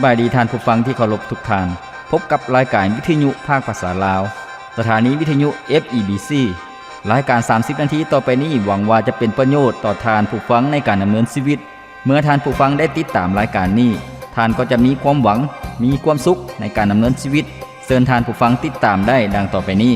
บายดีท่านผู้ฟังที่เคารพทุกท่านพบกับรายการวิทยุภาคภาษาลาวสถานีวิทยุ FEBC รายการ30นาทีต่อไปนี้หวังว่าจะเป็นประโยชน์ต่อท่านผู้ฟังในการดำเนินชีวิตเมื่อท่านผู้ฟังได้ติดตามรายการนี้ท่านก็จะมีความหวังมีความสุขในการดำเนินชีวิตเชิญท่านผู้ฟังติดตามได้ดังต่อไปนี้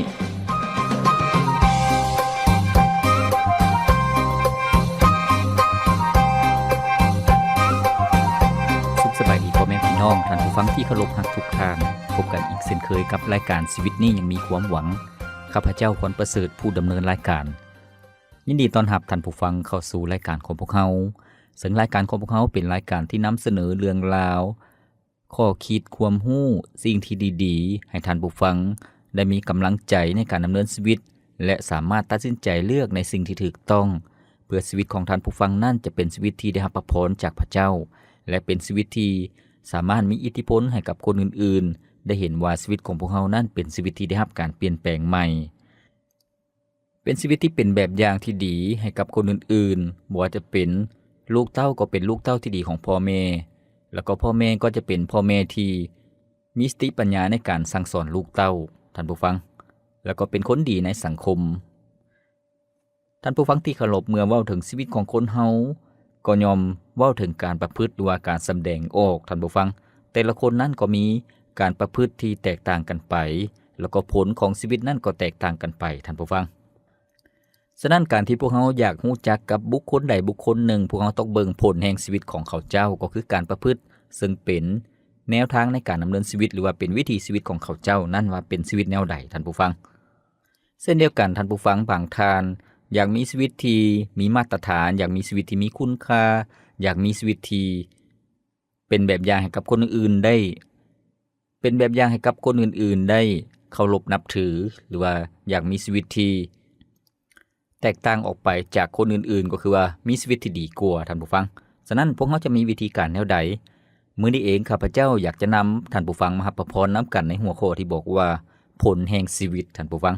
สบายดีพ่อแม่พี่น้องท่านผู้ฟังที่เคารพรักทุกท่านพบกันอีกเช่นเคยกับรายการชีวิตนี้ยังมีความหวังข้าพเจ้าขวัญประเสริฐผู้ดำเนินรายการยินดีต้อนรับท่านผู้ฟังเข้าสู่รายการของพวกเราซึ่งรายการของพวกเราเป็นรายการที่นำเสนอเรื่องราวข้อคิดความรู้สิ่งที่ดีๆให้ท่านผู้ฟังได้มีกำลังใจในการดำเนินชีวิตและสามารถตัดสินใจเลือกในสิ่งที่ถูกต้องเพื่อชีวิตของท่านผู้ฟังนั่นจะเป็นชีวิตที่ได้รับพระพรจากพระเจ้าและเป็นชีวิตที่สามารถมีอิทธิพลให้กับคนอื่นๆได้เห็นว่าชีวิตของพวกเรานั้นเป็นชีวิตที่ได้รับการเปลี่ยนแปลงใหม่เป็นชีวิตที่เป็นแบบอย่างที่ดีให้กับคนอื่นๆบ่ว่าจะเป็นลูกเต้าก็เป็นลูกเต้าที่ดีของพ่อแม่แล้วก็พ่อแม่ก็จะเป็นพ่อแม่ที่มีสติปัญญาในการสั่งสอนลูกเต้าท่านผู้ฟังแล้วก็เป็นคนดีในสังคมท่านผู้ฟังที่เคารพเมื่อเว้าถึงชีวิตของคนเฮาก็ยอมเว้าถึงการประพฤติหรือว่าการแสดงออกท่านผู้ฟังแต่ละคนนั้นก็มีการประพฤติที่แตกต่างกันไปแล้วก็ผลของชีวิตนั้นก็แตกต่างกันไปท่านผู้ฟังฉะนั้นการที่พวกเราอยากรู้จักกับบุคคลใดบุคคลหนึ่งพวกเราต้องเบิ่งผลแห่งชีวิตของเขาเจ้าก็คือการประพฤติซึ่งเป็นแนวทางในการดำเนินชีวิตหรือว่าเป็นวิถีชีวิตของเขาเจ้านั่นว่าเป็นชีวิตแนวใดท่านผู้ฟังเช่นเดียวกันท่านผู้ฟังบางท่านอยากมีชีวิตที่มีมาตรฐานอยากมีชีวิตที่มีคุณค่าอยากมีชีวิตที่เป็นแบบอย่างให้กับคนอื่นๆได้เป็นแบบอย่างให้กับคนอื่นๆได้เคารพนับถือหรือว่าอยากมีชีวิตที่แตกต่างออกไปจากคนอื่นๆก็คือว่ามีชีวิตที่ดีกว่าท่านผู้ฟังฉะนั้นพวกเราจะมีวิธีการแนวใดมื้อนี้เองข้าพเจ้าอยากจะนำท่านผู้ฟังมารับพรนํกันในหัวข้อที่บอกว่าผลแห่งชีวิตท่านผู้ฟัง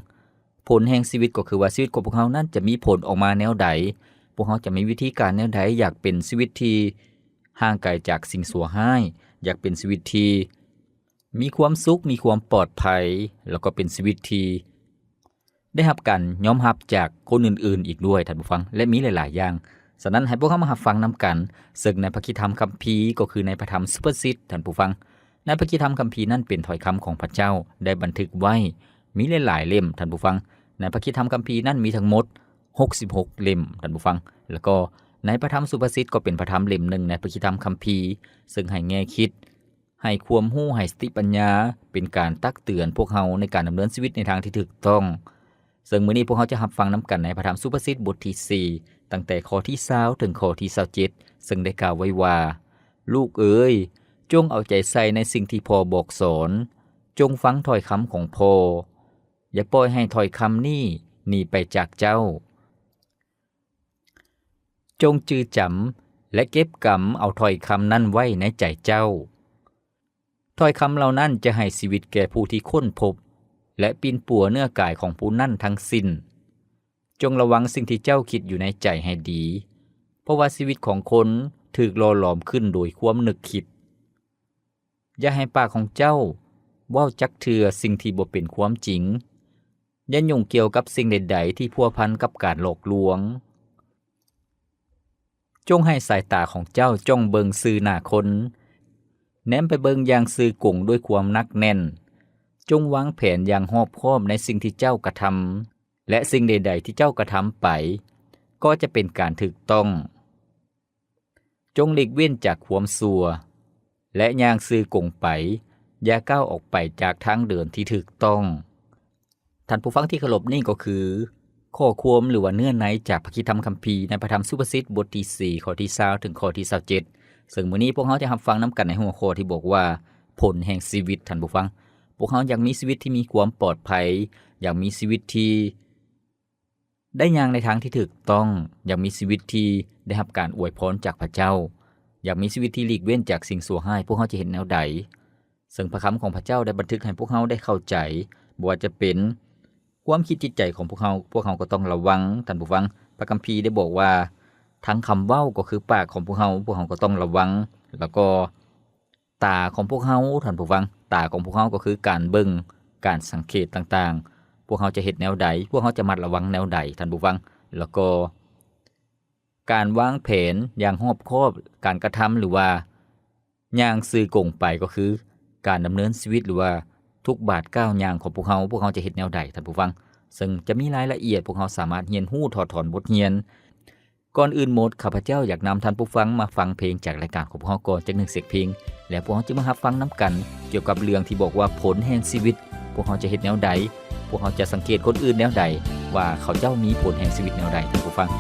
ผลแห่งชีวิตก็คือว่าชีวิตของพวกเรานั้นจะมีผลออกมาแนวใดพวกเราจะมีวิธีการแนวใดอยากเป็นชีวิตที่ห่างไกลจากสิ่งชั่วร้ายอยากเป็นชีวิตที่มีความสุขมีความปลอดภัยแล้วก็เป็นชีวิตที่ได้รับการยอมรับจากคนอื่นๆอีกด้วยท่านผู้ฟังและมีหลายๆอย่างฉะนั้นให้พวกเรามารับฟังนํกันซึ่งในพระคัมภีร์คัมภีร์ก็คือในพระธรรมสุภาษิตท่านผู้ฟังในพระคัมภีร์คัมภีร์นั้นเป็นถ้อยคำของพระเจ้าได้บันทึกไว้มีหลายๆเล่มท่านผู้ฟังในพระคัมภีร์นั้นมีทั้งหมด66เล่มท่านผู้ฟังแล้วก็ในพระธรรมสุภาษิตก็เป็นพระธรรมเล่มหนึ่งในพระคัมภีร์ซึ่งให้แง่คิดให้ความรู้ให้สติปัญญาเป็นการตักเตือนพวกเราในการดำเนินชีวิตในทางที่ถูกต้องซึ่งมื้อนี้พวกเราจะรับฟังนํกันในพระธรรมสุภาษิตบทที่4ตั้งแต่ข้อที่20ถึงข้อที่27ซึ่งได้กล่าวไว้ว่าลูกเอ๋ยจงเอาใจใส่ในสิ่งที่พ่อบอกสอนจงฟังถ้อยคำของพ่ออย่าปล่อยให้ถ้อยคำนี้หนีไปจากเจ้าจงจื้อจำและเก็บกำเอาถ้อยคำนั้นไว้ในใจเจ้าถ้อยคำเหล่านั้นจะให้ชีวิตแก่ผู้ที่ค้นพบและปีนปัวเนื้อกายของผู้นั้นทั้งสิ้นจงระวังสิ่งที่เจ้าคิดอยู่ในใจให้ดีเพราะว่าชีวิตของคนถูกหล่อหลอมขึ้นโดยความนึกคิดอย่าให้ปากของเจ้าเว้าจักเทื่อสิ่งที่บ่เป็นความจริงอย่ายุ่งเกี่ยวกับสิ่งใดๆที่พัวพันกับการหลอกลวงจงให้สายตาของเจ้าจ้องเบิงซื่อหน้าคนแนมไปเบิงอย่างซื่อกงด้วยความนักแน่นจงวางแผนอย่างรอบคอบในสิ่งที่เจ้ากระทำและสิ่งใดๆที่เจ้ากระทำไปก็จะเป็นการถูกต้องจงหลีกเว้นจากความชั่วและย่างซื่อกงไปอย่าก้าวออกไปจากทางเดินที่ถูกต้องท่านผู้ฟังที่เคารพนี่ก็คือข้อความหรือว่าเนื้อในจากพระคัมภีร์ในพระธรรมสุภาษิตบทที่4ข้อที่20ถึงข้อที่27ซึ่งมื้อนี้พวกเราจะรับฟังนํกันในหัวข้อที่บอกว่าผลแห่งชีวิตท่านผู้ฟังพวกเราอยากมีชีวิตที่มีความปลอดภัยอยากมีชีวิตที่ได้ย่างในทางที่ถูกต้องอยากมีชีวิตที่ได้รับการอวยพรจากพระเจ้าอยากมีชีวิตที่หลีกเว้นจากสิ่งชั่วร้ายพวกเราจะเห็นแนวใดซึ่งพระคำของพระเจ้าได้บันทึกให้พวกเราได้เข้าใจบ่ว่าจะเป็นความคิดจิตใจของพวกเราก็ต้องระวังท่านผู้ฟังพระคัมภีร์ได้บอกว่าทั้งคำเว้าก็คือปากของพวกเราก็ต้องระวังแล้วก็ ตาของพวกเฮาท่านผู้ฟังตาของพวกเฮาก็คือการเบิ่งการสังเกตต่างๆพวกเฮาจะเฮ็ดแนวใดพวกเฮาจะมัดระวังแนวใดท่านผู้ฟังแล้วก็การวางแผนอย่างรอบคอบการกระทำหรือว่าอย่างซื่อกงไปก็คือการดำเนินชีวิตหรือว่าทุกบาทก้าวย่างของพวกเฮาจะเฮ็ดแนวใดท่านผู้ฟังซึ่งจะมีรายละเอียดพวกเฮาสามารถเรียนรู้ถอดถอนบทเรียนก่อนอื่นหมดข้าพเจ้าอยากนำท่านผู้ฟังมาฟังเพลงจากรายการของพวกเฮาก่อนจัก1เสียงเพลงแล้วพวกเฮาจะมารับฟังนำกันเกี่ยวกับเรื่องที่บอกว่าผลแห่งชีวิตพวกเฮาจะเฮ็ดแนวใดพวกเฮาจะสังเกตคนอื่นแนวใดว่าเขาเจ้ามีผลแห่งชีวิตแนวใดท่านผู้ฟัง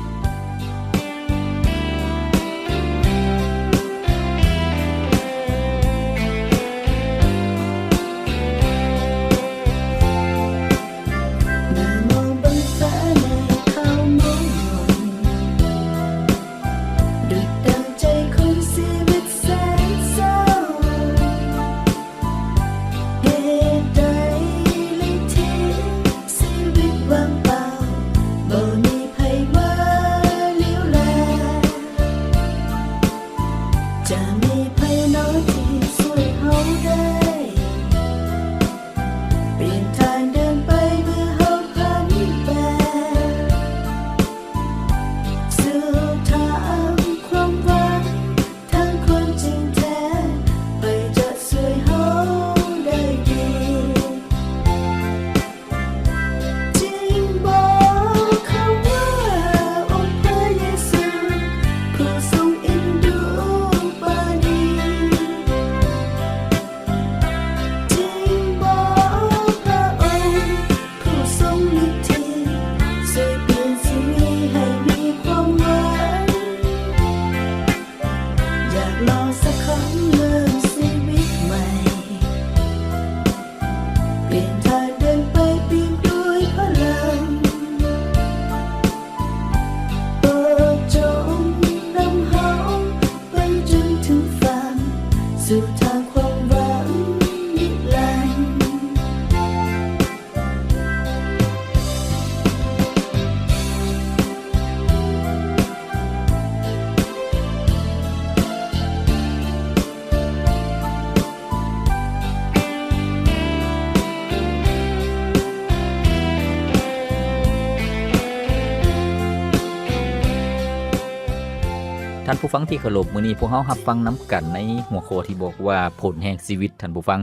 ท่านผู้ฟังที่เคารพมื้อนี้พวกเฮารับฟังนำกันในหัวข้อที่บอกว่าผลแห่งชีวิตท่านผู้ฟัง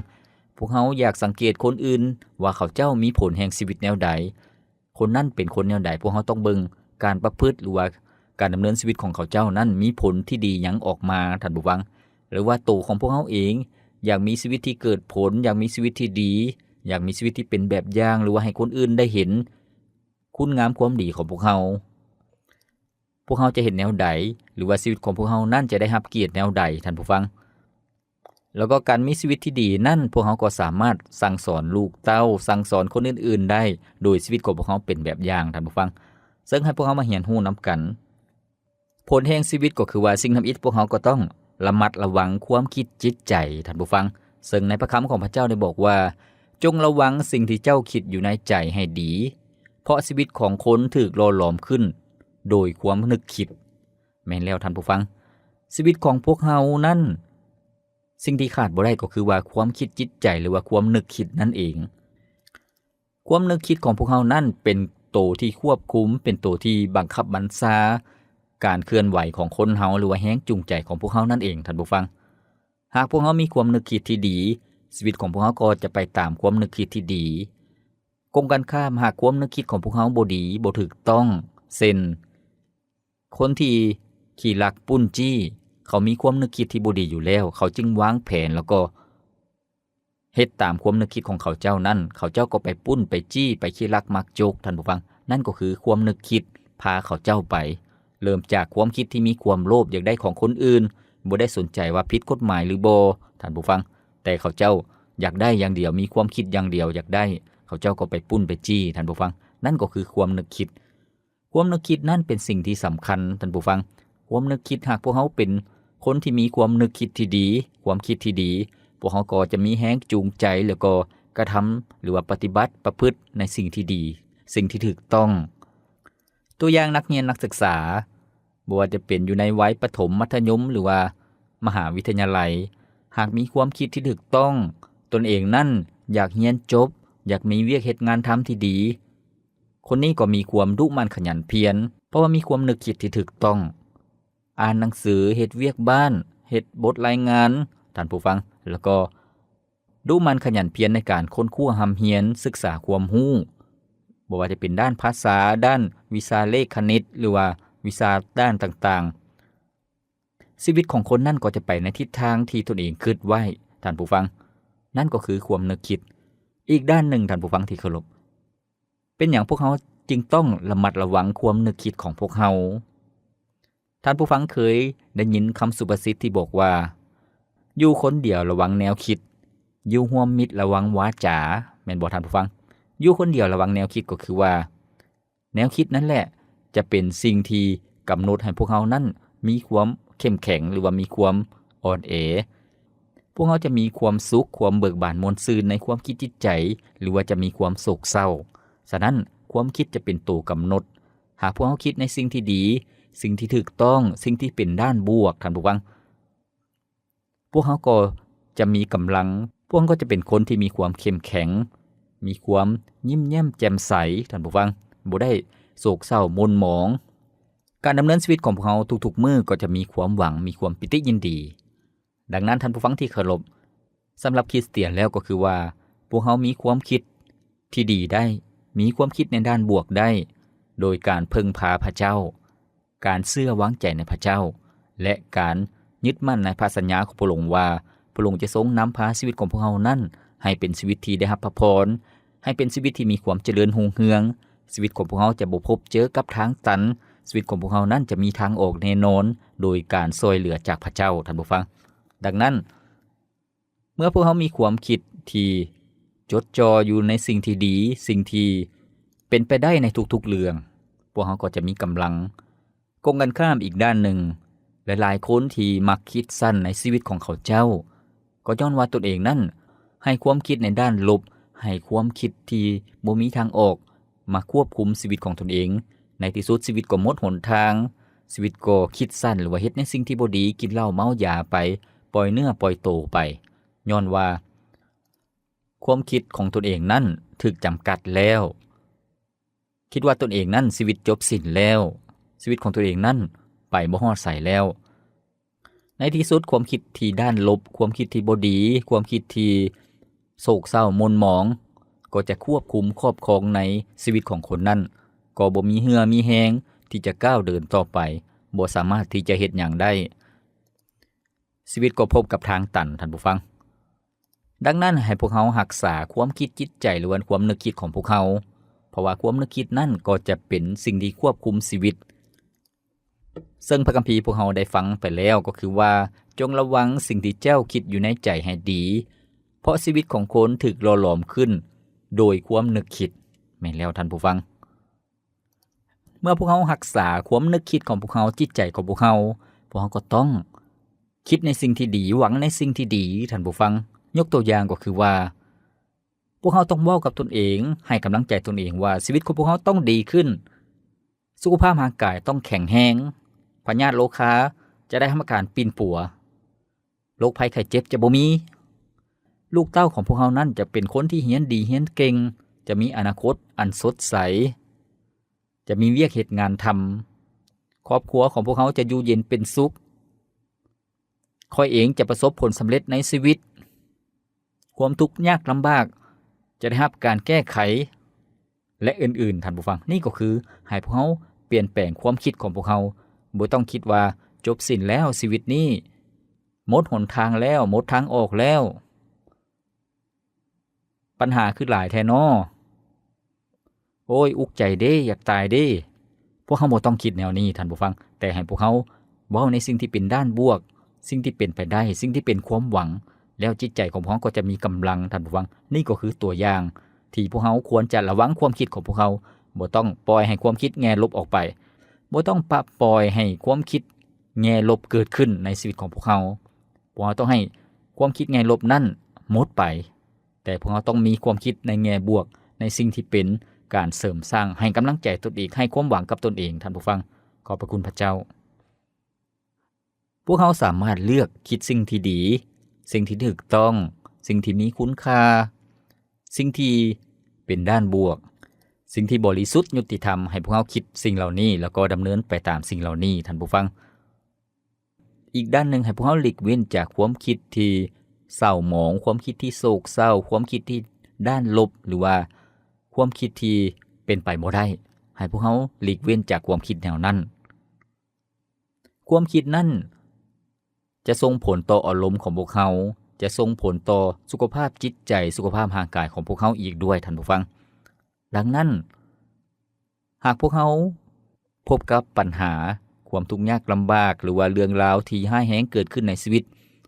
พวกเฮาอยากสังเกตคนอื่นว่าเขาเจ้ามีผลแห่งชีวิตแนวใดคนนั้นเป็นคนแนวใดพวกเฮาต้องเบิ่งการประพฤติหรือว่าการดำเนินชีวิตของเขาเจ้านั้นมีผลที่ดีหยังออกมาท่านผู้ฟังหรือว่าตัวของพวกเฮาเองอยากมีชีวิตที่เกิดผลอยากมีชีวิตที่ดีอยากมีชีวิตที่เป็นแบบอย่างหรือว่าให้คนอื่นได้เห็นคุณงามความดีของพวกเฮาจะเห็นแนวใดหรือว่าชีวิตของพวกเฮานั่นจะได้รับเกียรติแนวใดท่านผู้ฟังแล้วก็การมีชีวิตที่ดีนั่นพวกเฮาก็สามารถสั่งสอนลูกเต้าสั่งสอนคนอื่นๆได้โดยชีวิตของพวกเฮาเป็นแบบอย่างท่านผู้ฟังซึ่งให้พวกเฮามาเรียนรู้นำกันผลแห่งชีวิตก็คือว่าสิ่งทำอิฐพวกเฮาก็ต้องระมัดระวังความคิดจิตใจท่านผู้ฟังซึ่งในพระคำของพระเจ้าได้บอกว่าจงระวังสิ่งที่เจ้าคิดอยู่ในใจให้ดีเพราะชีวิตของคนถูกหล่อหลอมขึ้นโดยความนึกคิดแม่นแล้วท่านผู้ฟังชีวิตของพวกเฮานั้นสิ่งที่ขาดบ่ได้ก็คือว่าความคิดจิตใจหรือว่าความนึกคิดนั่นเองความนึกคิดของพวกเฮานั้นเป็นโตที่ควบคุมเป็นโตที่บังคับบัญชาการเคลื่อนไหวของคนเฮาหรือว่าแรงจูงใจของพวกเฮานั่นเองท่านผู้ฟังหากพวกเฮามีความนึกคิดที่ดีชีวิตของพวกเฮาก็จะไปตามความนึกคิดที่ดีกงกันข้ามหากความนึกคิดของพวกเฮาบ่ดีบ่ถูกต้องเช่นคนที่ขี้ลักปุ้นจี้เขามีความนึกคิดที่บ่ดีอยู่แล้วเขาจึงวางแผนแล้วก็เฮ็ดตามความนึกคิดของเขาเจ้านั้นเขาเจ้าก็ไปปุ้นไปจี้ไปขี้ลักมักโจกท่านผู้ฟังนั่นก็คือความนึกคิดพาเขาเจ้าไปเริ่มจากความคิดที่มีความโลภอยากได้ของคนอื่นบ่ได้สนใจว่าผิดกฎหมายหรือบ่ท่านผู้ฟังแต่เขาเจ้าอยากได้อย่างเดียวมีความคิดอย่างเดียวอยากได้เขาเจ้าก็ไปปุ้นไปจี้ท่านผู้ฟังนั่นก็คือความนึกคิดความนึกคิดนั่นเป็นสิ่งที่สำคัญท่านผู้ฟังความนึกคิดหากพวกเฮาเป็นคนที่มีความนึกคิดที่ดีความคิดที่ดีพวกเฮาก็จะมีแรงจูงใจแล้วก็กระทำหรือว่าปฏิบัติประพฤติในสิ่งที่ดีสิ่งที่ถูกต้องตัวอย่างนักเรียนนักศึกษาบ่ว่าจะเป็นอยู่ในวัยประถมมัธยมหรือว่ามหาวิทยาลัย หากมีความคิดที่ถูกต้องตนเองนั่นอยากเรียนจบอยากมีเวียกเฮ็ดงานทำที่ดีคนนี้ก็มีความดุมั่นขยันเพียรเพราะว่ามีความนึกคิดที่ถูกต้องอ่านหนังสือเฮ็ดเวียกบ้านเฮ็ดบทรายงานท่านผู้ฟังแล้วก็ดุมั่นขยันเพียรในการค้นคว้าหำเรียนศึกษาความรู้บ่ว่าจะเป็นด้านภาษาด้านวิชาเลขคณิตหรือว่าวิชาด้านต่างๆชีวิตของคนนั่นก็จะไปในทิศทางที่ตนเองคิดไว้ท่านผู้ฟังนั่นก็คือความนึกคิดอีกด้านหนึ่งท่านผู้ฟังที่เคารพเป็นอย่างพวกเขาจึงต้องระมัดระวังความนึกคิดของพวกเขาท่านผู้ฟังเคยได้ยินคำสุภาษิตที่บอกว่าอยู่คนเดียวระวังแนวคิดอยู่ร่วมมิตรระวังวาจาแม่นบ่ท่านผู้ฟังอยู่คนเดียวระวังแนวคิดก็คือว่าแนวคิดนั่นแหละจะเป็นสิ่งที่กำหนดให้พวกเขานั้นมีความเข้มแข็งหรือว่ามีความอ่อนแอพวกเขาจะมีความสุขความเบิกบานมวลซื่นในความคิดจิตใจหรือว่าจะมีความโศกเศร้าฉะนั้นความคิดจะเป็นตัวกำหนดหากพวกเขาคิดในสิ่งที่ดีสิ่งที่ถูกต้องสิ่งที่เป็นด้านบวกท่านผู้ฟังพวกเขาก็จะมีกำลังพวกเขาก็จะเป็นคนที่มีความเข้มแข็งมีความยิ้มแย้มแจ่มใสท่านผู้ฟังบ่ได้โศกเศร้าหม่นหมองการดำเนินชีวิตของพวกเขาทุกๆมื้อก็จะมีความหวังมีความปิติยินดีดังนั้นท่านผู้ฟังที่เคารพสำหรับคริสเตียนแล้วก็คือว่าพวกเขามีความคิดที่ดีได้มีความคิดในด้านบวกได้โดยการพึ่งพาพระเจ้าการเชื่อวางใจในพระเจ้าและการยึดมั่นในพระสัญญาของพระองค์ว่าพระองค์จะทรงนำพาชีวิตของพวกเขานั้นให้เป็นชีวิตที่ได้รับพระพรให้เป็นชีวิตที่มีความเจริญรุ่งเรืองชีวิตของพวกเขาจะบ่พบเจอกับทางตันชีวิตของพวกเขานั้นจะมีทางออกแน่นอนโดยการช่วยเหลือจากพระเจ้าท่านผู้ฟังดังนั้นเมื่อพวกเขามีความคิดที่จดจ่ออยู่ในสิ่งที่ดีสิ่งที่เป็นไปได้ในทุกๆเรื่องพวกเขาก็จะมีกำลังกงกันข้ามอีกด้านหนึ่งหลายๆคนที่มักคิดสั้นในชีวิตของเขาเจ้าก็ย้อนว่าตนเองนั้นให้ความคิดในด้านลบให้ความคิดที่บ่มีทางออกมาควบคุมชีวิตของตนเองในที่สุดชีวิตก็หมดหนทางชีวิตก็คิดสั้นหรือว่าเฮ็ดในสิ่งที่บ่ดีกินเหล้าเมายาไปปล่อยเนื้อปล่อยโตไปย้อนว่าความคิดของตนเองนั้นถูกจำกัดแล้วคิดว่าตนเองนั้นชีวิตจบสิ้นแล้วชีวิตของตนเองนั้นไปบ่ฮอดไสแล้วในที่สุดความคิดที่ด้านลบความคิดที่บ่ดีความคิดที่โศกเศร้าหม่นหมองก็จะควบคุมครอบครองในชีวิตของคนนั้นก็บ่มีเหือมีแฮงที่จะก้าวเดินต่อไปบ่สามารถที่จะเฮ็ดหยังได้ชีวิตก็พบกับทางตันท่านผู้ฟังดังนั้นให้พวกเขารักษาความคิดจิตใจหรือว่าความนึกคิดของพวกเขาเพราะว่าความนึกคิดนั่นก็จะเป็นสิ่งที่ควบคุมชีวิตซึ่งพระคัมภีร์พวกเราได้ฟังไปแล้วก็คือว่าจงระวังสิ่งที่เจ้าคิดอยู่ในใจให้ดีเพราะชีวิตของคนถูกหล่อหลอมขึ้นโดยความนึกคิดแม่นแล้วท่านผู้ฟังเมื่อพวกเขารักษาความนึกคิดของพวกเขาจิตใจของพวกเขาก็ต้องคิดในสิ่งที่ดีหวังในสิ่งที่ดีท่านผู้ฟังยกตัวอย่างก็คือว่าพวกเขาต้องเว้ากับตนเองให้กำลังใจตนเองว่าชีวิตของพวกเขาต้องดีขึ้นสุขภาพร่างกายต้องแข็งแรงพยาธิโรคาจะได้ทำอาการปีนปัวโรคภัยไข้เจ็บจะบ่มีลูกเต้าของพวกเขานั้นจะเป็นคนที่เรียนดีเรียนเก่งจะมีอนาคตอันสดใสจะมีเวียกเหตุงานทำครอบครัวของพวกเขาจะอยู่เย็นเป็นสุขค่อยเองจะประสบผลสำเร็จในชีวิตความทุกข์ยากลำบากจะได้รับการแก้ไขและอื่นๆท่านผู้ฟังนี่ก็คือให้พวกเขาเปลี่ยนแปลงความคิดของพวกเขาบ่ต้องคิดว่าจบสิ้นแล้วชีวิตนี้หมดหนทางแล้วหมดทางออกแล้วปัญหาคือหลายแท้น้อโอ้ยอุกใจเด้อยากตายเด้พวกเขาบ่ต้องคิดแนวนี้ท่านผู้ฟังแต่ให้พวกเขาเว้าในสิ่งที่เป็นด้านบวกสิ่งที่เป็นไปได้สิ่งที่เป็นความหวังแล้วจิตใจของพวกเขาก็จะมีกำลังท่านผู้ฟังนี่ก็คือตัวอย่างที่พวกเขาควรจะระวังความคิดของพวกเขาบ่ต้องปล่อยให้ความคิดแง่ลบออกไปบ่ต้องปล่อยให้ความคิดแง่ลบเกิดขึ้นในชีวิตของพวกเขาต้องให้ความคิดแง่ลบนั่นหมดไปแต่พวกเขาต้องมีความคิดในแง่บวกในสิ่งที่เป็นการเสริมสร้างให้กำลังใจตนเองให้ความหวังกับตนเองท่านผู้ฟังขอบพระคุณพระเจ้าพวกเขาสามารถเลือกคิดสิ่งที่ดี สิ่งที่ถูกต้องสิ่งที่มีคุณค่าสิ่งที่เป็นด้านบวกสิ่งที่บริสุทธิ์ยุติธรรมให้พวกเราคิดสิ่งเหล่านี้แล้วก็ดำเนินไปตามสิ่งเหล่านี้ท่านผู้ฟังอีกด้านหนึ่งให้พวกเราหลีกเว้นจากความคิดที่เศร้าหมองความคิดที่โศกเศร้าความคิดที่ด้านลบหรือว่าความคิดที่เป็นไปบ่ได้ให้พวกเราหลีกเว้นจากความคิดแนวนั้นความคิดนั้นจะส่งผลต่ออารมณ์ของพวกเขาจะส่งผลต่อสุขภาพจิตใจสุขภาพร่างกายของพวกเขาอีกด้วยท่านผู้ฟังดังนั้นหากพวกเขาพบกับปัญหาความทุกข์ยากลำบากหรือว่าเรื่องราวที่ร้ายแรงเกิดขึ้นในชีวิต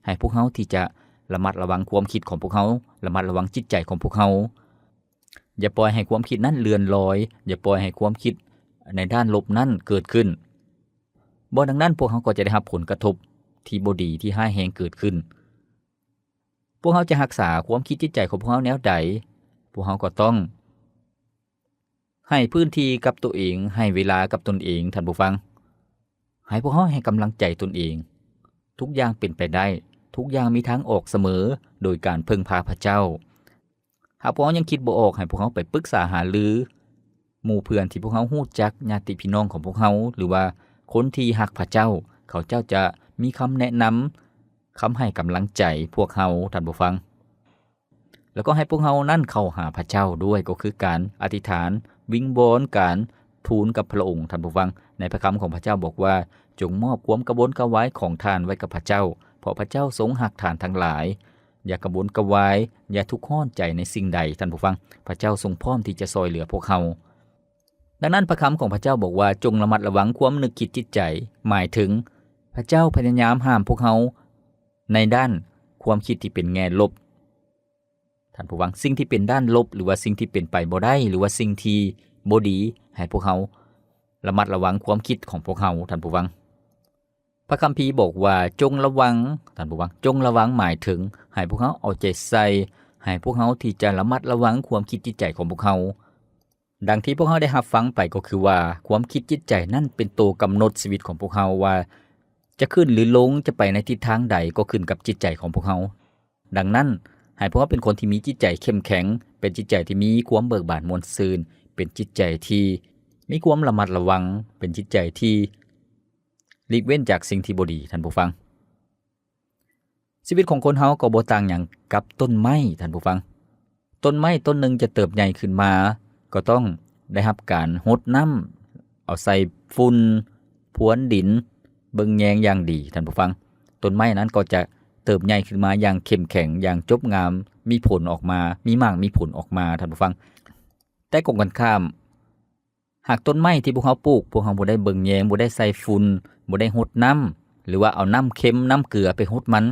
ให้พวกเขาที่จะระมัดระวังความคิดของพวกเขาระมัดระวังจิตใจของพวกเขาอย่าปล่อยให้ความคิดนั้นเลื่อนลอยอย่าปล่อยให้ความคิดในด้านลบนั้นเกิดขึ้นบ่ดังนั้นพวกเขาก็จะได้รับผลกระทบที่บ่ดีที่ร้ายแรงเกิดขึ้นพวกเขาจะรักษาความคิดจิตใจของพวกเขาแนวใดพวกเขาก็ต้องให้พื้นที่กับตัวเองให้เวลากับตนเองท่านผู้ฟังให้พวกเขาให้กำลังใจตนเองทุกอย่างเป็นไปได้ทุกอย่างมีทางออกเสมอโดยการพึ่งพาพระเจ้าหากพวกเขายังคิดบ่ออกให้พวกเขาไปปรึกษาหารือหมู่เพื่อนที่พวกเขาฮู้จักญาติพี่น้องของพวกเขาหรือว่าคนที่รักพระเจ้าเขาเจ้าจะมีคำแนะนำคำให้กำลังใจพวกเขาท่านผู้ฟังแล้วก็ให้พวกเขานั่นเข้าหาพระเจ้าด้วยก็คือการอธิษฐานวิงวอนการทูลกับพระองค์ท่านผู้ฟังในพระคำของพระเจ้าบอกว่าจงมอบความกระวนกระวายของท่านไว้กับพระเจ้าเพราะพระเจ้าทรงหักท่านทั้งหลายอย่ากระวนกระวายอย่าทุกข์ร้อนใจในสิ่งใดท่านผู้ฟังพระเจ้าทรงพร้อมที่จะช่วยเหลือพวกเขาดังนั้นพระคำของพระเจ้าบอกว่าจงระมัดระวังความนึกคิดจิตใจหมายถึงพระเจ้าพยายามห้ามพวกเขาในด้านความคิดที่เป็นแง่ลบท่านผู้ฟังสิ่งที่เป็นด้านลบหรือว่าสิ่งที่เป็นไปบ่ได้หรือว่าสิ่งที่บ่ดีให้พวกเขาระมัดระวังความคิดของพวกเขาท่านผู้ฟังพระคัมภีร์บอกว่าจงระวังท่านผู้ฟังจงระวังหมายถึงให้พวกเขาเอาใจใส่ให้พวกเขาที่จะระมัดระวังความคิดจิตใจของพวกเขาดังที่พวกเขาได้รับฟังไปก็คือว่าความคิดจิตใจนั่นเป็นตัวกำหนดชีวิตของพวกเขาว่าจะขึ้นหรือลงจะไปในทิศทางใดก็ขึ้นกับจิตใจของพวกเขาดังนั้นให้พวกเขาเป็นคนที่มีจิตใจเข้มแข็งเป็นจิตใจที่มีความเบิกบานม่วนซื่นเป็นจิตใจที่มีความระมัดระวังเป็นจิตใจที่หลีกเว้นจากสิ่งที่บ่ดีท่านผู้ฟังชีวิตของคนเฮาก็บ่ต่างหยังกับต้นไม้ท่านผู้ฟังต้นไม้ต้นหนึ่งจะเติบใหญ่ขึ้นมาก็ต้องได้รับการรดน้ำเอาใส่ฝุ่นพรวนดินเบิ่งแยงอย่างดีท่านผู้ฟังต้นไม้นั้นก็จะเติบใหญ่ขึ้นมาอย่างเข้มแข็งอย่างจบงามมีผลออกมามีมากมีผลออกมาท่านผู้ฟังแต่กงกันข้ามหากต้นไม้ที่พวกเขาปลูกพวกเขาบ่ได้เบิ่งแยงบ่ได้ใส่ฝุ่นบ่ได้รดน้ำหรือว่าเอาน้ำเค็มน้ำเกลือไปรดมัน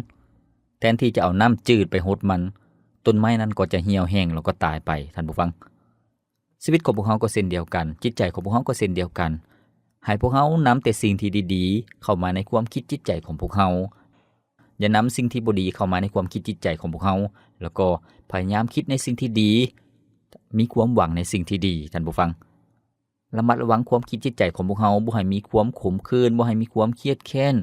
แทนที่จะเอาน้ำจืดไปรดมันต้นไม้นั้นก็จะเหี่ยวแห้งแล้วก็ตายไปท่านผู้ฟังชีวิตของพวกเขาก็เช่นเดียวกันจิตใจของพวกเขาก็เช่นเดียวกันให้พวกเขานำแต่สิ่งที่ดีๆเข้ามาในความคิดจิตใจของพวกเขาอย่านำสิ่งที่บ่ดีเข้ามาในความคิดจิตใจของพวกเขาแล้วก็พยายามคิดในสิ่งที่ดีมีความหวังในสิ่งที่ดีท่านผู้ฟังระมัดระวังความคิดจิตใจของพวกเขาบ่ให้มีความขมขื่นบ่ให้มีความเครียดแค้น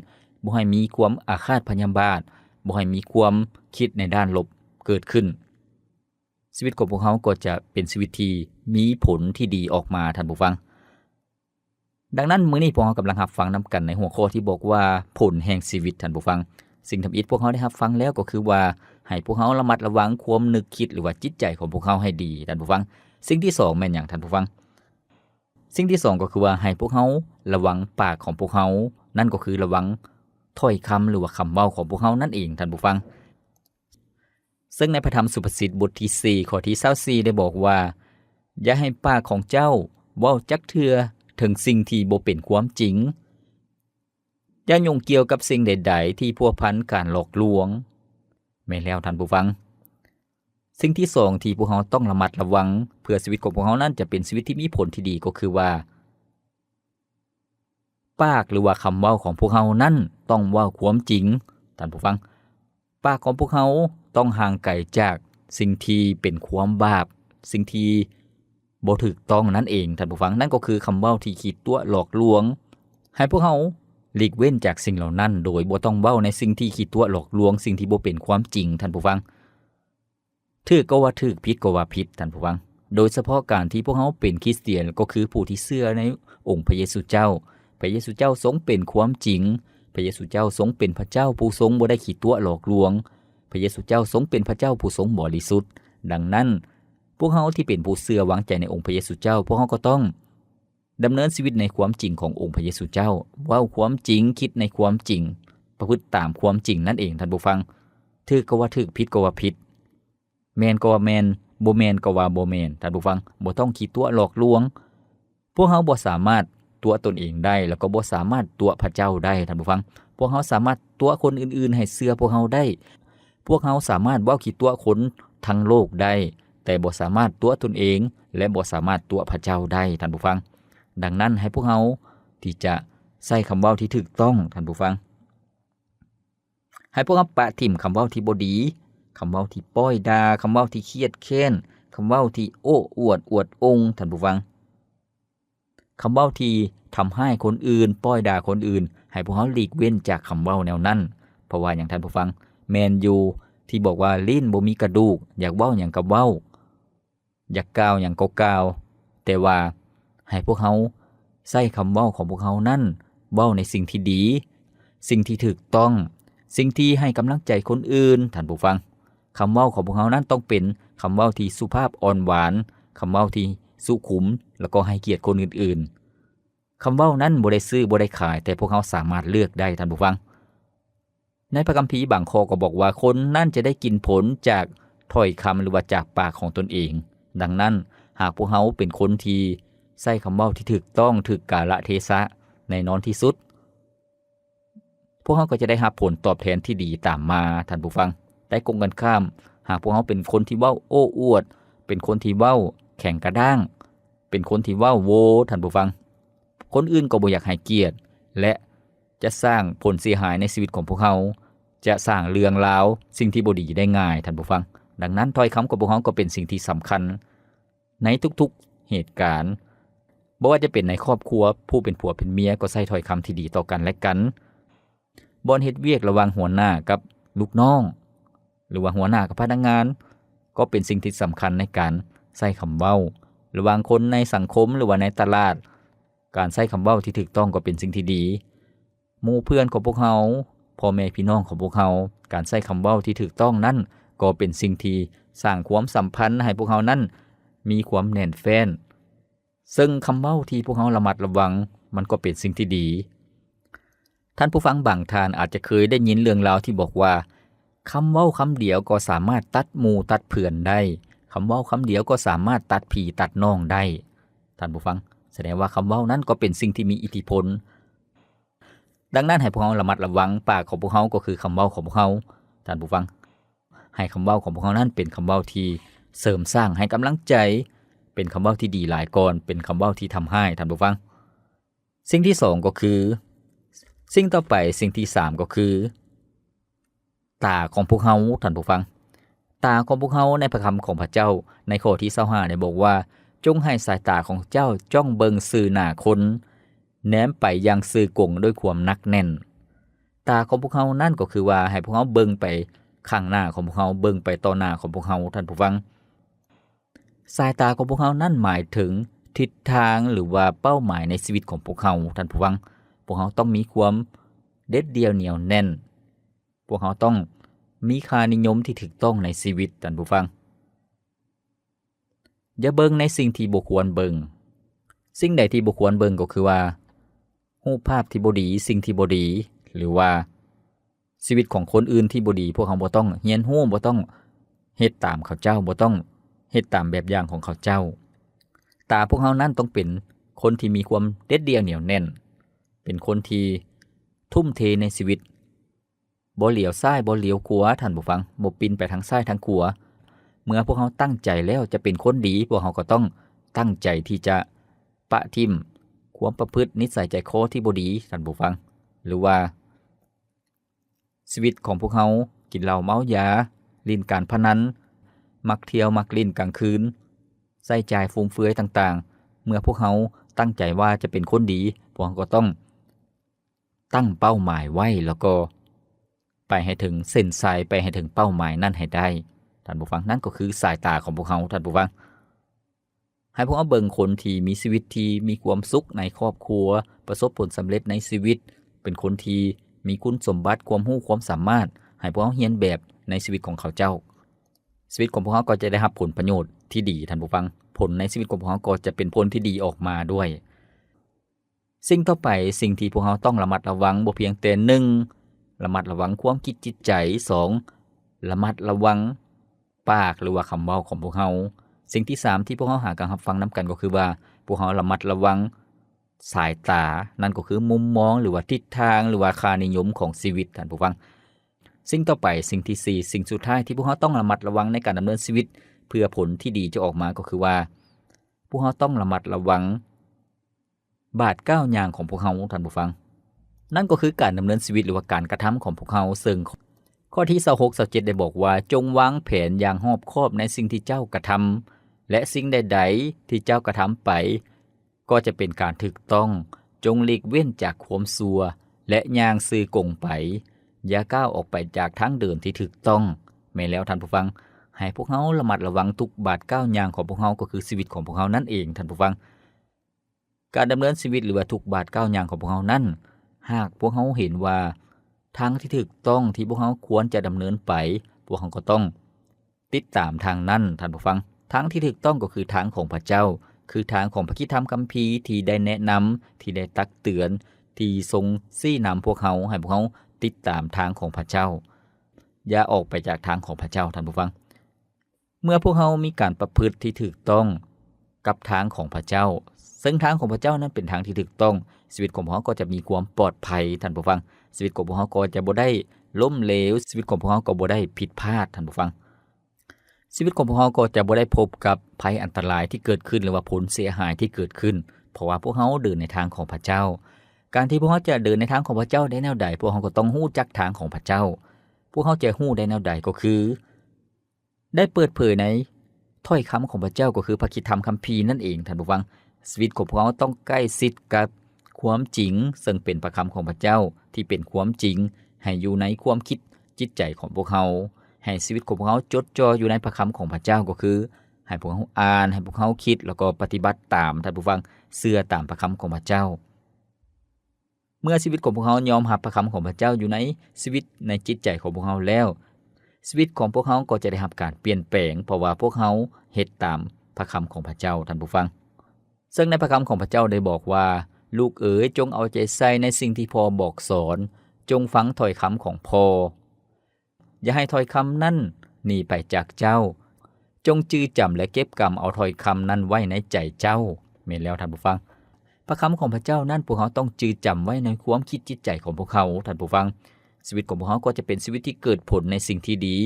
บ่ให้มีความอาฆาตพยาบาทบ่ให้มีความคิดในด้านลบเกิดขึ้นชีวิตของพวกเขาก็จะเป็นชีวิตที่มีผลที่ดีออกมาท่านผู้ฟังดังนั้นมื้อนี้พวกเรากำลังรับฟังนำกันในหัวข้อที่บอกว่าผลแห่งชีวิตท่านผู้ฟังสิ่งทำอิฐพวกเขาได้รับฟังแล้วก็คือว่าให้พวกเขาระมัดระวังความนึกคิดหรือว่าจิตใจของพวกเขาให้ดีท่านผู้ฟังสิ่งที่2แม่นหยังท่านผู้ฟังสิ่งที่2ก็คือว่าให้พวกเขาระวังปากของพวกเขานั่นก็คือระวังถ้อยคำหรือว่าคำเว้าของพวกเขานั่นเองท่านผู้ฟังซึ่งในพระธรรมสุภาษิตบทที่4ข้อที่24ได้บอกว่าอย่าให้ปากของเจ้าเว้าจักเทื่อถึงสิ่งที่บ่เป็นความจริงอย่ายุ่งเกี่ยวกับสิ่งใดๆที่พัวพันการหลอกลวงแม่นแล้วท่านผู้ฟังสิ่งที่2ที่พวกเราต้องระมัดระวังเพื่อชีวิตของพวกเรานั้นจะเป็นชีวิตที่มีผลที่ดีก็คือว่าปากหรือว่าคำเว้าของพวกเรานั้นต้องเว้าความจริงท่านผู้ฟังปากของพวกเราต้องห่างไกลจากสิ่งที่เป็นความบาปสิ่งที่บ่ถูกต้องนั่นเองท่านผู้ฟังนั่นก็คือคำเว้าที่คิดตัวหลอกลวงให้พวกเรา หลีกเว้นจากสิ่งเหล่านั้นโดยบ่ต้องเว้าในสิ่งที่ขี้ตัวหลอกลวงสิ่งที่บ่เป็นความจริงท่านผู้ฟังถูกก็ว่าถูกผิดก็ว่าผิดท่านผู้ฟังโดยเฉพาะการที่พวกเราเป็นคริสเตียนก็คือผู้ที่เชื่อในองค์พระเยซูเจ้าพระเยซูเจ้าทรงเป็นความจริงพระเยซูเจ้าทรงเป็นพระเจ้าผู้ทรงบ่ได้ขี้ตัวหลอกลวงพระเยซูเจ้าทรงเป็นพระเจ้าผู้ทรงบริสุทธิ์ดังนั้นพวกเราที่เป็นผู้เชื่อวางใจในองค์พระเยซูเจ้าพวกเราก็ต้องดำเนินชีวิตในความจริงขององค์พระเยซูเจ้าเว้าความจริงคิดในความจริงประพฤติตามความจริงนั่นเองท่านผู้ฟังถูกก็ว่าถูกผิดก็ว่าผิดแม่นก็ว่าแม่นบ่แม่นก็ว่าบ่แม่นท่านผู้ฟังบ่ต้องขี้ตัวหลอกลวงพวกเราบ่สามารถตัวตนเองได้แล้วก็บ่สามารถตัวพระเจ้าได้ท่านผู้ฟังพวกเราสามารถตัวคนอื่นๆให้เชื่อพวกเราได้พวกเราสามารถเว้าขี้ตัวคนทั้งโลกได้แต่บ่สามารถตัวตนเองและบ่สามารถตัวพระเจ้าได้ท่านผู้ฟังดังนั้นให้พวกเราที่จะใช้คำเว้าที่ถูกต้องท่านผู้ฟังให้พวกเราปะทิ่มคำเว้าที่บ่ดีคำเว้าที่ป้อยด่าคำเว้าที่เครียดแค้นคำเว้าที่โอ้อวดองค์ท่านผู้ฟังคำเว้าที่ทำให้คนอื่นป้อยด่าคนอื่นให้พวกเราหลีกเว้นจากคำเว้าแนวนั้นเพราะว่าอย่างท่านผู้ฟังแมนยูที่บอกว่าลิ้นบ่มีกระดูกอยากเว้าหยังก็เว้าอยากกล่าวหยังก็กล่าวแต่ว่าให้พวกเราใช้คำเว้าของพวกเรานั้นเว้าในสิ่งที่ดีสิ่งที่ถูกต้องสิ่งที่ให้กำลังใจคนอื่นท่านผู้ฟังคำเว้าของพวกเรานั้นต้องเป็นคำเว้าที่สุภาพอ่อนหวานคำเว้าที่สุขุมแล้วก็ให้เกียรติคนอื่นๆคำเว้านั้นบ่ได้ซื้อบ่ได้ขายแต่พวกเราสามารถเลือกได้ท่านผู้ฟังในพระคัมภีร์บางข้อก็บอกว่าคนนั่นจะได้กินผลจากถ้อยคำหรือว่าจากปากของตนเองดังนั้นหากพวกเราเป็นคนที่ใช้คำเว้าที่ถูกต้องถูกกาลเทศะในนอนที่สุดพวกเราก็จะได้รับผลตอบแทนที่ดีตามมาท่านผู้ฟังแต่กงกันข้ามหากพวกเราเป็นคนที่เว้าโอ้อวดเป็นคนที่เว้าแข็งกระด้างเป็นคนที่เว้าโวท่านผู้ฟังคนอื่นก็บ่อยากให้เกียรติและจะสร้างผลเสียหายในชีวิตของพวกเราจะสร้างเรื่องราวสิ่งที่บ่ดีได้ง่ายท่านผู้ฟังดังนั้นถ้อยคำของพวกเราก็เป็นสิ่งที่สำคัญในทุกๆเหตุการณ์บ่ว่าจะเป็นในครอบครัวผู้เป็นผัวเป็นเมียก็ใช้ถ้อยคำที่ดีต่อกันและกันบ่อนเฮ็ดเวียกระหว่างหัวหน้ากับลูกน้องหรือว่าหัวหน้ากับพนักงานก็เป็นสิ่งที่สำคัญในการใช้คำเว้าระหว่างคนในสังคมหรือว่าในตลาดการใช้คำเว้าที่ถูกต้องก็เป็นสิ่งที่ดีหมู่เพื่อนของพวกเราพ่อแม่พี่น้องของพวกเราการใช้คำเว้าที่ถูกต้องนั้นก็เป็นสิ่งที่สร้างความสัมพันธ์ให้พวกเรานั้นมีความแน่นแฟ้นซึ่งคำเว้าที่พวกเราระมัดระวังมันก็เป็นสิ่งที่ดีท่านผู้ฟังบางท่านอาจจะเคยได้ยินเรื่องราวที่บอกว่าคำเว้าคำเดียวก็สามารถตัดหมู่ตัดเพื่อนได้คำเว้าคำเดียวก็สามารถตัดพี่ตัดน้องได้ท่านผู้ฟังแสดงว่าคำเว้านั้นก็เป็นสิ่งที่มีอิทธิพลดังนั้นให้พวกเราระมัดระวังปากของพวกเราก็คือคำเว้าของพวกเราท่านผู้ฟังให้คำเว้าของพวกเรานั้นเป็นคำเว้าที่เสริมสร้างให้กำลังใจเป็นคำเว้าที่ดีหลายก่อนเป็นคำเว้าที่ทำให้ท่านผู้ฟังสิ่งที่2ก็คือสิ่งต่อไปสิ่งที่3ก็คือตาของพวกเราท่านผู้ฟังตาของพวกเราในพระคำของพระเจ้าในข้อที่25ได้บอกว่าจงให้สายตาของเจ้าจ้องเบิงสื่อหน้าคนแนมไปยังสื่อกงด้วยความนักแน่นตาของพวกเรานั่นก็คือว่าให้พวกเราเบิงไปข้างหน้าของพวกเราเบิงไปต่อหน้าของพวกเราท่านผู้ฟังสายตาของพวกเรานั่นหมายถึงทิศทางหรือว่าเป้าหมายในชีวิตของพวกเราท่านผู้ฟังพวกเราต้องมีความเด็ดเดี่ยวเหนียวแน่นพวกเราต้องมีค่านิยมที่ถูกต้องในชีวิตท่านผู้ฟังอย่าเบิ่งในสิ่งที่บ่ควรเบิ่งสิ่งใดที่บ่ควรเบิ่งก็คือว่ารูปภาพที่บ่ดีสิ่งที่บ่ดีหรือว่าชีวิตของคนอื่นที่บ่ดีพวกเราบ่ต้องเรียนรู้บ่ต้องเฮ็ดตามเขาเจ้าบ่ต้องเฮ็ดตามแบบอย่างของเขาเจ้าตาพวกเรานั้นต้องเป็นคนที่มีความเด็ดเดี่ยวเหนียวแน่นเป็นคนที่ทุ่มเทในชีวิตบ่เหลียวซ้ายบ่เหลียวขวาท่านผู้ฟังบ่ปินไปทางซ้ายทางขวาเมื่อพวกเราตั้งใจแล้วจะเป็นคนดีพวกเราก็ต้องตั้งใจที่จะปะทิ่มความประพฤตินิสัยใจคอที่บ่ดีท่านผู้ฟังหรือว่าชีวิตของพวกเรากินเหล้าเมายาลิ้นการพนันมักเที่ยวมักลิ้นกลางคืนใช้จ่ายฟุ่มเฟือยต่างๆเมื่อพวกเราตั้งใจว่าจะเป็นคนดีพวกเราก็ต้อง ตั้งเป้าหมายไว้แล้วก็ไปให้ถึงเส้นชัยไปให้ถึงเป้าหมายนั่นให้ได้ท่านผู้ฟังนั่นก็คือสายตาของพวกเราท่านผู้ฟังให้พวกเราเบิ่งคนที่มีชีวิตที่มีความสุขในครอบครัวประสบผลสำเร็จในชีวิตเป็นคนที่มีคุณสมบัติความรู้ความสามารถให้พวกเราเรียนแบบในชีวิตของเขาเจ้าชีวิตของพวกเราก็จะได้รับผลประโยชน์ที่ดีท่านผู้ฟังผลในชีวิตของพวกเราก็จะเป็นผลที่ดีออกมาด้วยสิ่งต่อไปสิ่งที่พวกเราต้องระมัดระวังบ่เพียงแต่1ระมัดระวังความคิดจิตใจ2ระมัดระวังปากหรือว่าคำเว้าของพวกเราสิ่งที่3ที่พวกเราหาการรับฟังนำกันก็คือว่าพวกเราระมัดระวังสายตานั่นก็คือมุมมองหรือว่าทิศทางหรือว่าค่านิยมของชีวิตท่านผู้ฟังสิ่งต่อไปสิ่งที่4สิ่งสุดท้ายที่พวกเราต้องระมัดระวังในการดำเนินชีวิตเพื่อผลที่ดีจะออกมาก็คือว่าพวกเราต้องระมัดระวังบาทก้าวย่างของพวกเราท่านผู้ฟังนั่นก็คือการดำเนินชีวิตหรือว่าการกระทำของพวกเราซึ่งข้อที่26 27ได้บอกว่าจงวางแผนอย่างรอบคอบในสิ่งที่เจ้ากระทำและสิ่งใดๆที่เจ้ากระทำไปก็จะเป็นการถูกต้องจงหลีกเว้นจากความชั่วและย่างซื่อกงไปอย่าก้าวออกไปจากทางเดินที่ถูกต้องแม้แล้วท่านผู้ฟังให้พวกเราระมัดระวังทุกบาทก้าวย่างของพวกเราก็คือชีวิตของพวกเรานั่นเองท่านผู้ฟังการดำเนินชีวิตหรือว่าทุกบาทก้าวย่างของพวกเรานั้นหากพวกเราเห็นว่าทางที่ถูกต้องที่พวกเราควรจะดำเนินไปพวกเราก็ต้องติดตามทางนั้นท่านผู้ฟังทางที่ถูกต้องก็คือทางของพระเจ้าคือทางของพระคิดธรรมคัมภีร์ที่ได้แนะนำที่ได้ตักเตือนที่ทรงชี้นำพวกเราให้พวกเราติดตามทางของพระเจ้าอย่าออกไปจากทางของพระเจ้าท่านผู้ฟังเมื่อพวกเรามีการประพฤติที่ถูกต้องกับทางของพระเจ้าซึ่งทางของพระเจ้านั้นเป็นทางที่ถูกต้องชีวิตของพวกเราก็จะมีความปลอดภัยท่านผู้ฟังชีวิตของพวกเราก็จะบ่ได้ล้มเหลวชีวิตของพวกเราก็บ่ได้ผิดพลาดท่านผู้ฟังชีวิตของพวกเราก็จะบ่ได้พบกับภัยอันตรายที่เกิดขึ้นหรือว่าผลเสียหายที่เกิดขึ้นเพราะว่าพวกเราเดินในทางของพระเจ้าการที่พวกเราจะเดินในทางของพระเจ้าได้แนวใดพวกเราก็ต้องรู้จักทางของพระเจ้าพวกเราจะรู้ได้แนวใดก็คือได้เปิดเผยในถ้อยคำของพระเจ้าก็คือพระคิดธรรมคัมภีร์นั่นเองท่านผู้ฟังชีวิตของพวกเราต้องใกล้ชิดกับความจริงซึ่งเป็นพระคำของพระเจ้าที่เป็นความจริงให้อยู่ในความคิดจิตใจของพวกเราให้ชีวิตของพวกเราจดจ่ออยู่ในพระคำของพระเจ้าก็คือให้พวกเราอ่านให้พวกเราคิดแล้วก็ปฏิบัติตามท่านผู้ฟังเชื่อตามพระคำของพระเจ้าเมื่อชีวิตของพวกเรายอมรับพระคำของพระเจ้าอยู่ในชีวิตในจิตใจของพวกเราแล้วชีวิตของพวกเราก็จะได้รับการเปลี่ยนแปลงเพราะว่าพวกเราเฮ็ดตามพระคำของพระเจ้าท่านผู้ฟังซึ่งในพระคำของพระเจ้าได้บอกว่าลูกเอ๋ยจงเอาใจใส่ในสิ่งที่พ่อบอกสอนจงฟังถ้อยคำของพ่ออย่าให้ถ้อยคำนั้นหนีไปจากเจ้าจงจื้อจำและเก็บกำเอาถ้อยคำนั้นไว้ในใจเจ้าแม่นแล้วท่านผู้ฟังพระคำของพระเจ้านั้นพวกเขาต้องจื้อจำไว้ในความคิดจิตใจของพวกเขาท่านผู้ฟังชีวิตของพวกเขาก็จะเป็นชีวิตที่เกิดผลในสิ่งที่ดี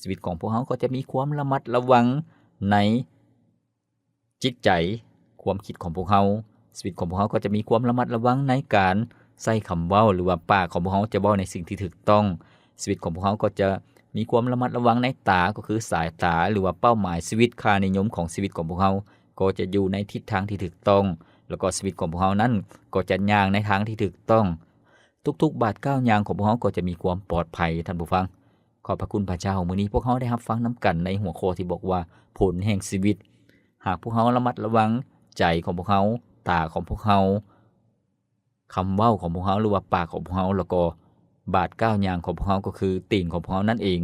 ชีวิตของพวกเขาก็จะมีความระมัดระวังในจิตใจความคิดของพวกเขาชีวิตของพวกเขาก็จะมีความระมัดระวังในการใช้คำเว้าหรือว่าปากของพวกเขาจะเว้าในสิ่งที่ถูกต้องชีวิตของพวกเขาก็จะมีความระมัดระวังในตาก็คือสายตาหรือว่าเป้าหมายชีวิตค่านิยมของชีวิตของพวกเขาก็จะอยู่ในทิศทางที่ถูกต้องแล้วก็ชีวิตของพวกเขานั้นก็จะย่างในทางที่ถูกต้องทุกๆบาทก้าวย่างของพวกเขาก็จะมีความปลอดภัยท่านผู้ฟังขอบพระคุณพระเจ้ามื้อนี้พวกเขาได้รับฟังนำกันในหัวข้อที่บอกว่าผลแห่งชีวิตหากพวกเขาระมัดระวังใจของพวกเขาตาของพวกเขาคำเว้าของพวกเขาหรือว่าปากของพวกเขาแล้วก็บาทก้าวย่างของพวกเขาก็คือตีนของพวกเขานั่นเอง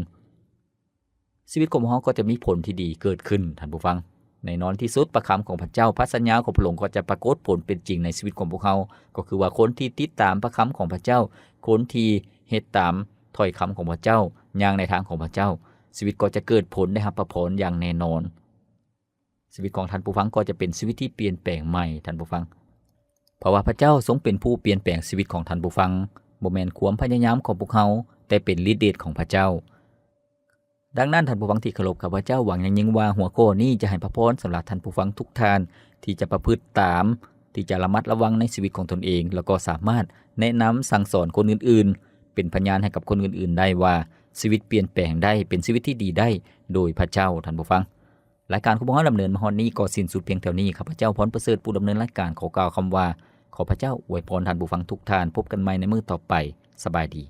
ชีวิตของพวกเขาก็จะมีผลที่ดีเกิดขึ้นท่านผู้ฟังในนอนที่สุดพระคำของพระเจ้าพระสัญญาของพระองค์ก็จะปรากฏผลเป็นจริงในชีวิตของพวกเขาก็คือว่าคนที่ติดตามพระคำของพระเจ้าคนที่เฮ็ดตามถ้อยคำของพระเจ้าย่างในทางของพระเจ้าชีวิตก็จะเกิดผลได้รับพระพรอย่างแน่นอนชีวิตของท่านผู้ฟังก็จะเป็นชีวิตที่เปลี่ยนแปลงใหม่ท่านผู้ฟังเพราะว่าพระเจ้าทรงเป็นผู้เปลี่ยนแปลงชีวิตของท่านผู้ฟังบ่แม่นความพยายามของพวกเขาแต่เป็นฤทธิ์เดชของพระเจ้าดังนั้นท่านผู้ฟังที่เคารพข้าพเจ้าหวังอย่างยิ่งว่าหัวข้อนี้จะให้พระพรสำหรับท่านผู้ฟังทุกท่านที่จะประพฤติตามที่จะระมัดระวังในชีวิตของตนเองแล้วก็สามารถแนะนำสั่งสอนคนอื่นๆเป็นพยานให้กับคนอื่นๆได้ว่าชีวิตเปลี่ยนแปลงได้เป็นชีวิตที่ดีได้โดยพระเจ้าท่านผู้ฟังรายการของพวกเราดำเนินมาฮอดนี้ก็สิ้นสุดเพียงเท่านี้ข้าพเจ้าพรประเสริฐผู้ดำเนินรายการขอกล่าวคำว่า ขอพระเจ้าอวยพรท่านผู้ฟังทุกท่านพบกันใหม่ในมื้อต่อไปสบายดี